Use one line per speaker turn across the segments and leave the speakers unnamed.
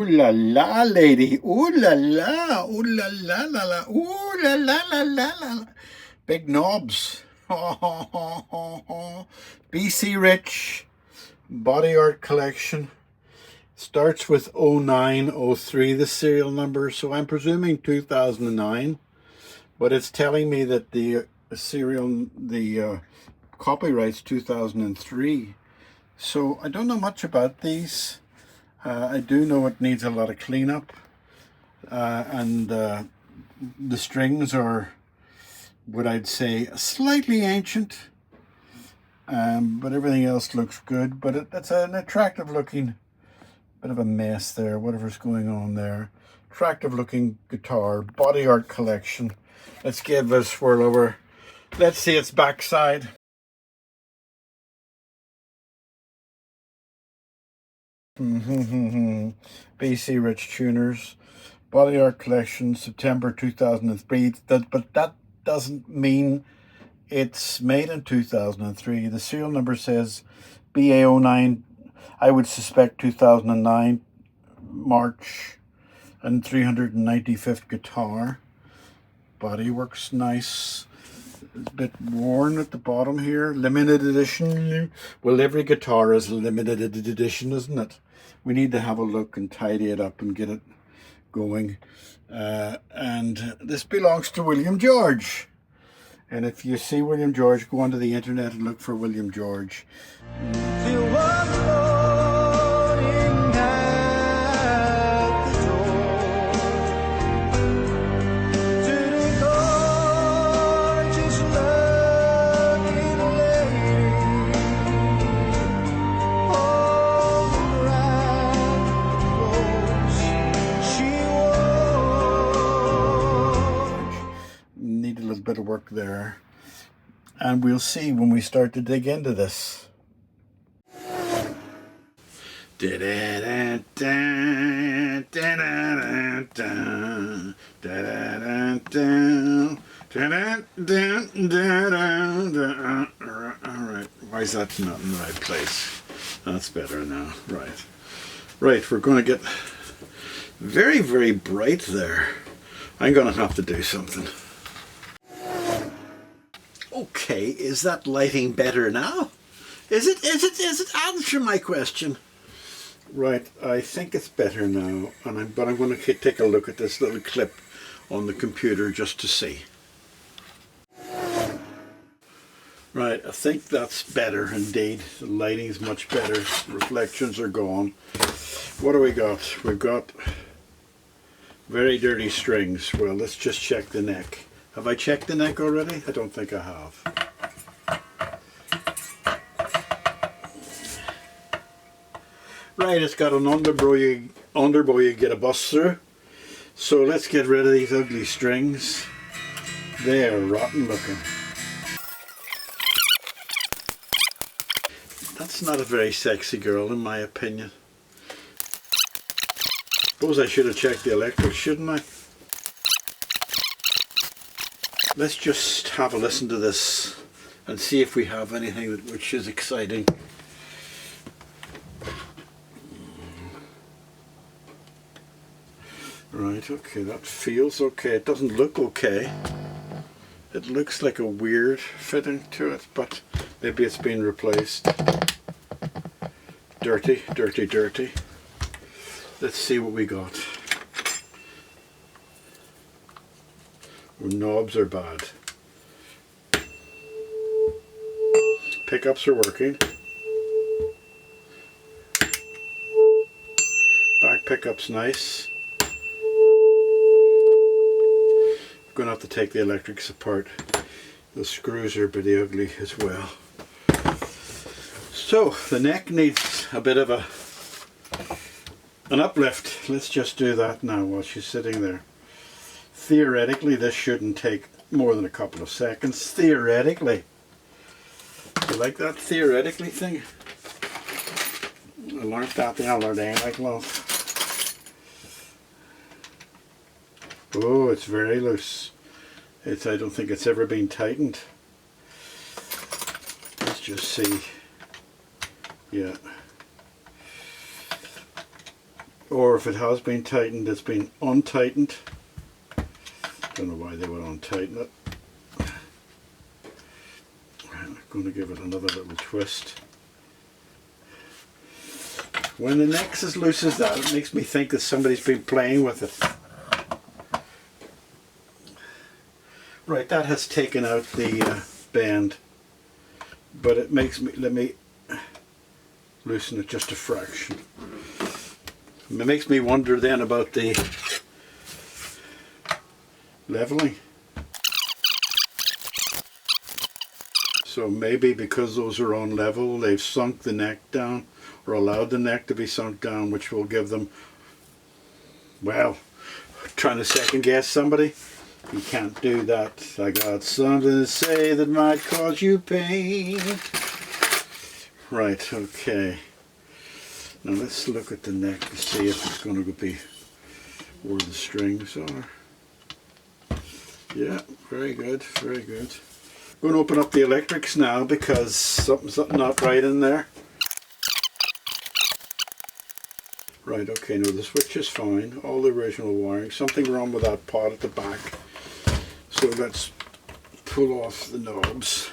la la, lady. Ooh la la. Ooh la la la la. Ooh la la la la la. Big knobs. BC Rich Body Art Collection. Starts with 0903, the serial number. So I'm presuming 2009. But it's telling me that the copyright's 2003. So I don't know much about these. I do know it needs a lot of cleanup, and the strings are what I'd say slightly ancient, but everything else looks good. But it's an attractive looking, bit of a mess there, whatever's going on there. Attractive looking guitar, Body Art Collection. Let's give it a swirl over. Let's see its backside. BC Rich Tuners, Body Art Collection, September 2003. But that doesn't mean it's made in 2003. The serial number says BA09. I would suspect 2009, March, and 395th guitar. Body works nice. It's a bit worn at the bottom here. Limited edition. Well, every guitar is a limited edition, isn't it? We need to have a look and tidy it up and get it going. And this belongs to William George. And if you see William George, go onto the internet and look for William George. Bit of work there, and we'll see when we start to dig into this. Alright, why is that not in the right place? That's better now. Right, we're going to get very, very bright there. I'm going to have to do something. Okay, is that lighting better now? Is it? Answer my question. Right, I think it's better now, but I'm going to take a look at this little clip on the computer just to see. Right, I think that's better indeed. The lighting's much better. Reflections are gone. What do we got? We've got very dirty strings. Well, let's just check the neck. Have I checked the neck already? I don't think I have. Right, it's got an underbow you get a bus through. So let's get rid of these ugly strings. They are rotten looking. That's not a very sexy girl in my opinion. Suppose I should have checked the electrics, shouldn't I? Let's just have a listen to this and see if we have anything which is exciting. Right, okay, that feels okay. It doesn't look okay. It looks like a weird fitting to it, but maybe it's been replaced. Dirty, dirty, dirty. Let's see what we got. Knobs are bad. Pickups are working. Back pickup's nice. I'm going to have to take the electrics apart. The screws are pretty ugly as well. So the neck needs a bit of an uplift. Let's just do that now while she's sitting there. Theoretically, this shouldn't take more than a couple of seconds. Theoretically. You like that theoretically thing? I learned that the other day, like love. Oh, it's very loose. I don't think it's ever been tightened. Let's just see. Yeah. or if it has been tightened, it's been untightened. Don't know why they would untighten it. I'm going to give it another little twist. When the neck's as loose as that, it makes me think that somebody's been playing with it. Right, that has taken out the bend, but it makes me, let me loosen it just a fraction. It makes me wonder then about the leveling. So maybe because those are on level, they've sunk the neck down, or allowed the neck to be sunk down, which will give them, well, trying to second guess somebody, you can't do that. I got something to say that might cause you pain. Right, okay. Now let's look at the neck to see if it's going to be where the strings are. Yeah, very good, very good. I'm going to open up the electrics now because something's not right in there. Right, okay, no, the switch is fine, all the original wiring. Something wrong with that pot at the back. So let's pull off the knobs.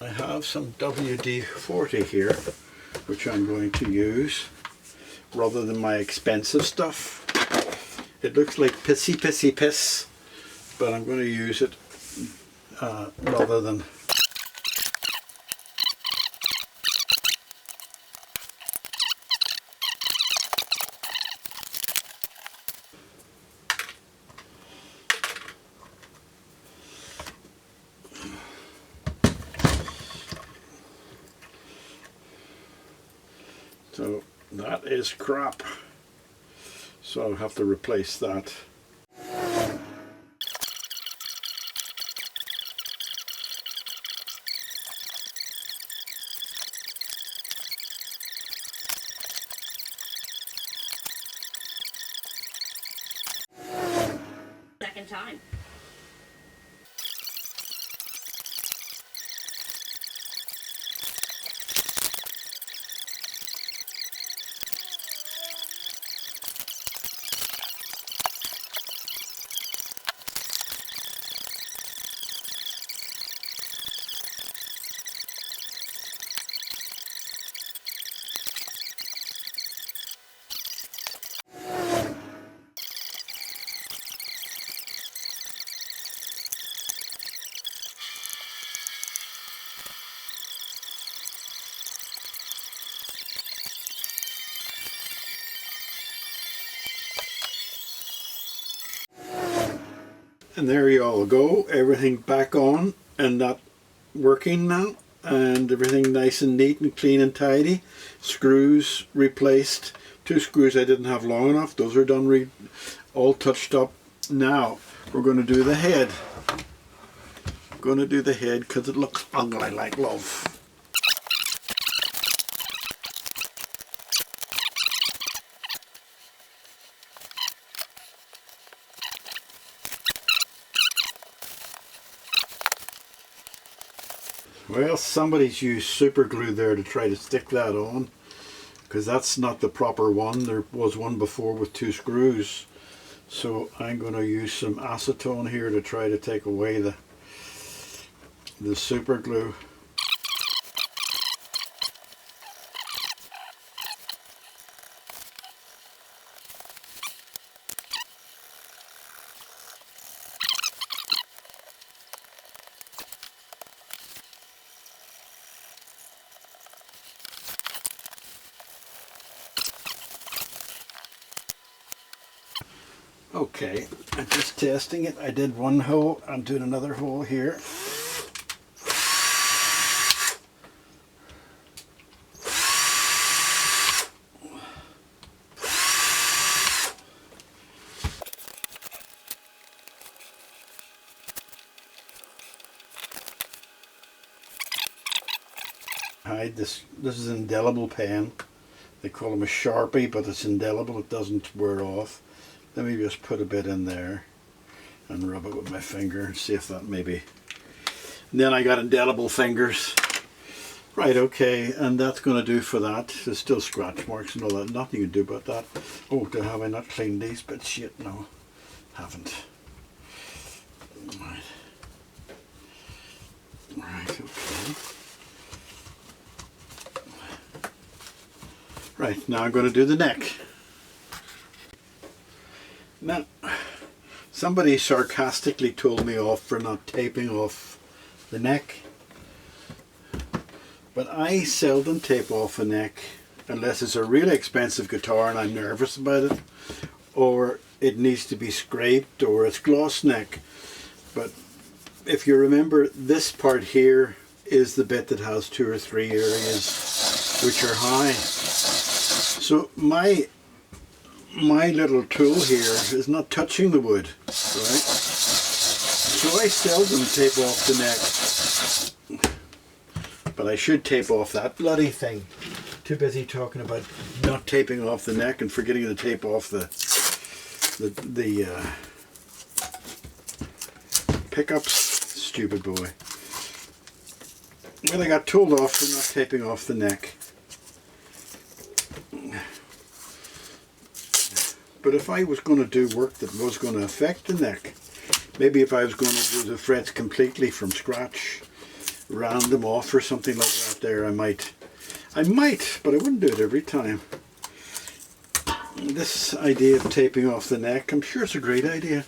I have some WD-40 here, which I'm going to use rather than my expensive stuff. It looks like pissy piss, but I'm going to use it rather than so that is crap. So I'll have to replace that.
Second time.
And there you all go, everything back on and not working now, and everything nice and neat and clean and tidy. Screws replaced, 2 screws I didn't have long enough, those are done, all touched up. Now we're going to do the head. I'm going to do the head because it looks ugly like love. Well, somebody's used super glue there to try to stick that on, because that's not the proper one. There was one before with 2 screws. So I'm going to use some acetone here to try to take away the super glue. Okay, I'm just testing it. I did one hole, I'm doing another hole here. Hide this. This is indelible pen. They call them a Sharpie, but it's indelible, it doesn't wear off. Let me just put a bit in there and rub it with my finger and see if that maybe... And then I got indelible fingers. Right, okay, and that's going to do for that. There's still scratch marks and all that. Nothing you can do about that. Oh, have I not cleaned these bits yet? No, haven't. Right. Right, okay. Right, now I'm going to do the neck. Now, somebody sarcastically told me off for not taping off the neck. But I seldom tape off a neck unless it's a really expensive guitar and I'm nervous about it, or it needs to be scraped, or it's gloss neck. But if you remember, this part here is the bit that has 2 or 3 areas which are high. So my little tool here is not touching the wood, right? So I seldom tape off the neck. But I should tape off that bloody thing. Too busy talking about not taping off the neck and forgetting to tape off the pickups. Stupid boy. Well, I got told off for not taping off the neck. But if I was going to do work that was going to affect the neck, maybe if I was going to do the frets completely from scratch, round them off or something like that there, I might, but I wouldn't do it every time. This idea of taping off the neck, I'm sure it's a great idea.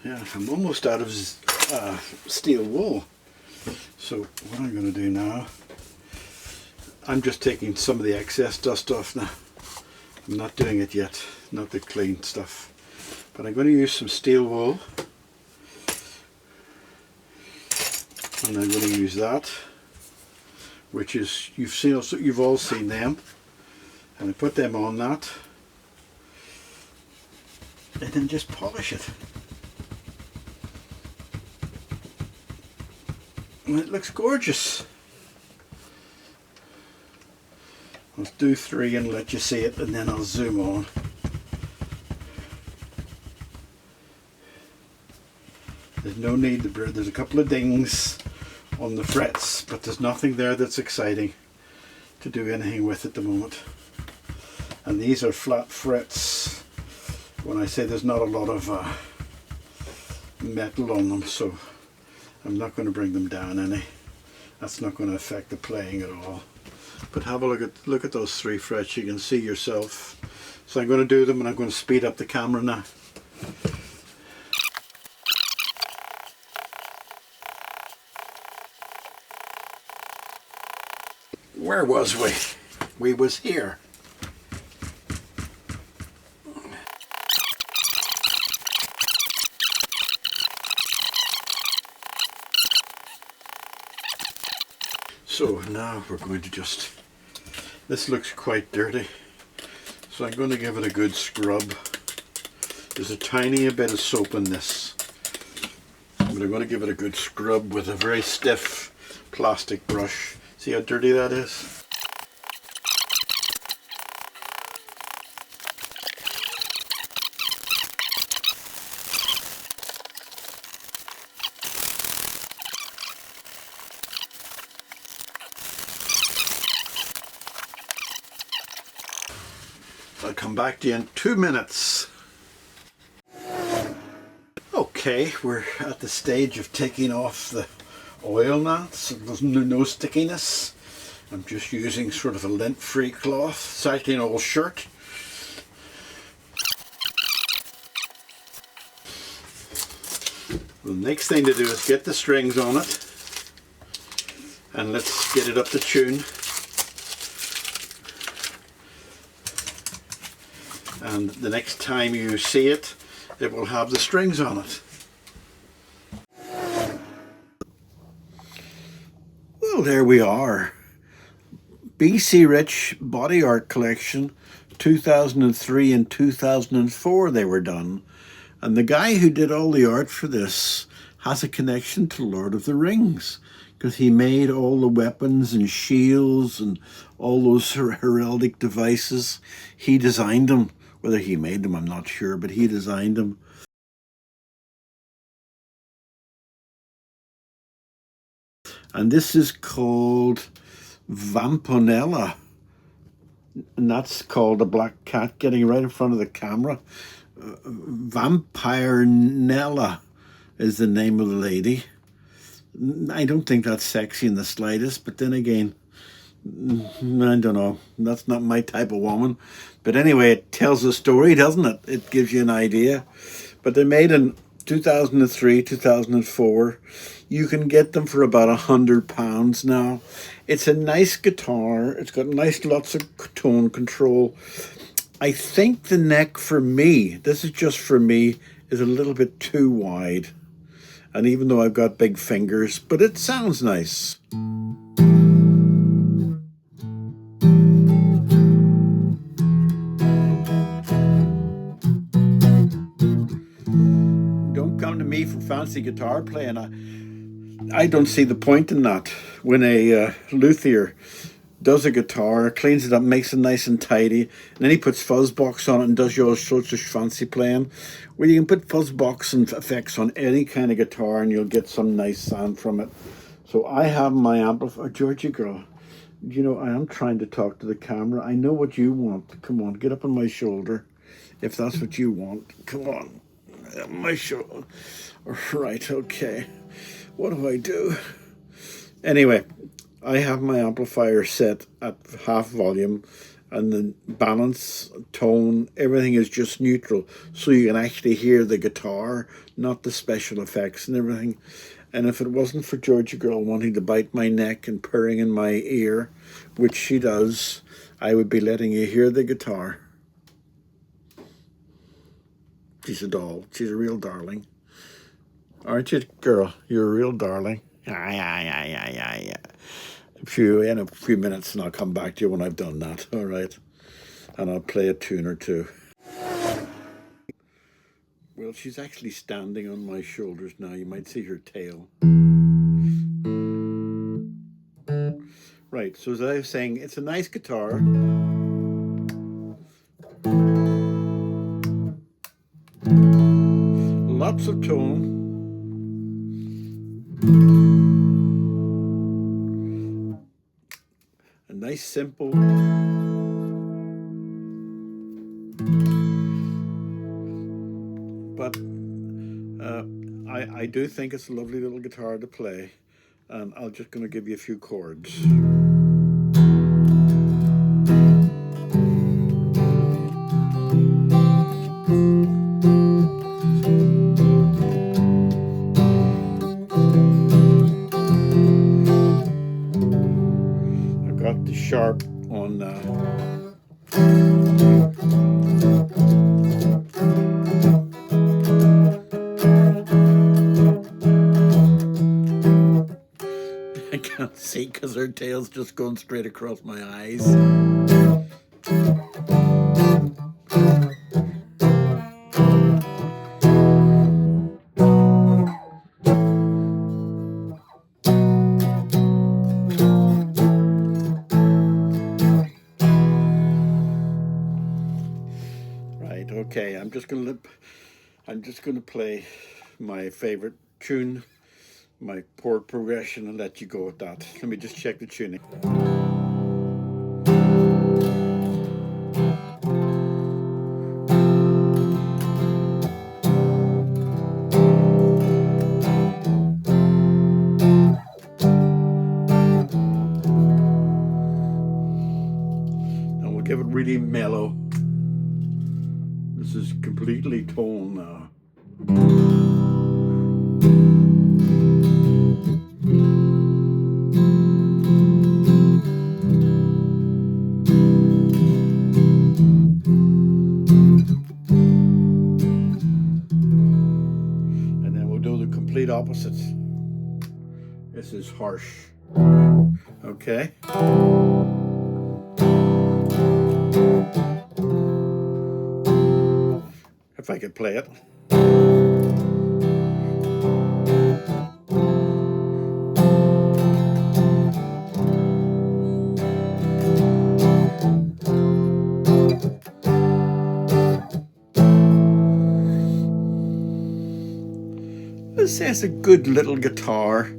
Yeah, I'm almost out of steel wool. So what I'm going to do now, I'm just taking some of the excess dust off now. I'm not doing it yet, not the clean stuff. But I'm going to use some steel wool. And I'm going to use that, which is, you've all seen them. And I put them on that. And then just polish it. And it looks gorgeous. I'll do 3 and let you see it, and then I'll zoom on. There's no need to, there's a couple of dings on the frets, but there's nothing there that's exciting to do anything with at the moment. And these are flat frets. When I say there's not a lot of metal on them, so I'm not going to bring them down any. That's not going to affect the playing at all. But have a look at those 3 frets. You can see yourself. So I'm going to do them, and I'm going to speed up the camera now. Where was we? We was here. So now we're going to just, this looks quite dirty, so I'm going to give it a good scrub. There's a tiny bit of soap in this, but I'm going to give it a good scrub with a very stiff plastic brush. See how dirty that is? I'll come back to you in 2 minutes. Okay, we're at the stage of taking off the oil now, so there's no stickiness. I'm just using sort of a lint-free cloth. It's actually an old shirt. The next thing to do is get the strings on it, and let's get it up to tune. And the next time you see it, it will have the strings on it. Well, there we are. BC Rich Body Art Collection, 2003 and 2004 they were done. And the guy who did all the art for this has a connection to Lord of the Rings. because he made all the weapons and shields and all those heraldic devices. He designed them. Whether he made them, I'm not sure, but he designed them. And this is called Vampirella. And that's called a black cat getting right in front of the camera. Vampirella is the name of the lady. I don't think that's sexy in the slightest, but then again, I don't know. That's not my type of woman. But anyway, it tells a story, doesn't it? It gives you an idea. But they're made in 2003, 2004. You can get them for about £100 now. It's a nice guitar. It's got nice lots of tone control. I think the neck for me, this is just for me, is a little bit too wide. And even though I've got big fingers, but it sounds nice. Don't come to me for fancy guitar playing. I don't see the point in that. When a luthier does a guitar, cleans it up, makes it nice and tidy, and then he puts fuzzbox on it and does all sorts of fancy playing. Well, you can put fuzzbox and effects on any kind of guitar and you'll get some nice sound from it. So I have my amplifier. Georgie girl, you know, I am trying to talk to the camera. I know what you want. Come on, get up on my shoulder. If that's what you want. Come on. My shoulder. Right, okay. What do I do? Anyway, I have my amplifier set at half volume, and the balance, tone, everything is just neutral. So you can actually hear the guitar, not the special effects and everything. And if it wasn't for Georgia girl wanting to bite my neck and purring in my ear, which she does, I would be letting you hear the guitar. She's a doll. She's a real darling. Aren't you, girl? You're a real darling. Yeah. In a few minutes, and I'll come back to you when I've done that. All right. And I'll play a tune or two. Well, she's actually standing on my shoulders now. You might see her tail. Right. So as I was saying, it's a nice guitar. Lots of tone. A nice simple. But I do think it's a lovely little guitar to play. And I'm just going to give you a few chords. I've got the sharp on I can't see because her tail's just going straight across my eyes. Right, okay, I'm just gonna play my favorite tune, my chord progression, and let you go with that. Let me just check the tuning. And we'll give it really mellow. This is completely toned now. Complete opposites. This is harsh. Okay. If I could play it. is it's a good little guitar,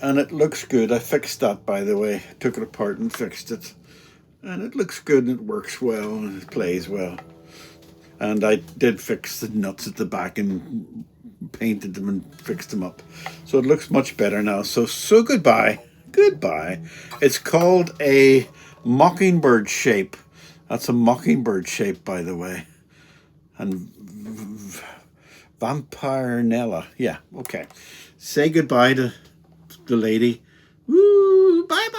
and it looks good. I fixed that, by the way. I took it apart and fixed it, and it looks good and it works well and it plays well. And I did fix the nuts at the back and painted them and fixed them up, so it looks much better now. So goodbye. It's called a mockingbird shape. That's a mockingbird shape, by the way. And Vampirella. Yeah, okay. Say goodbye to the lady. Woo, bye bye.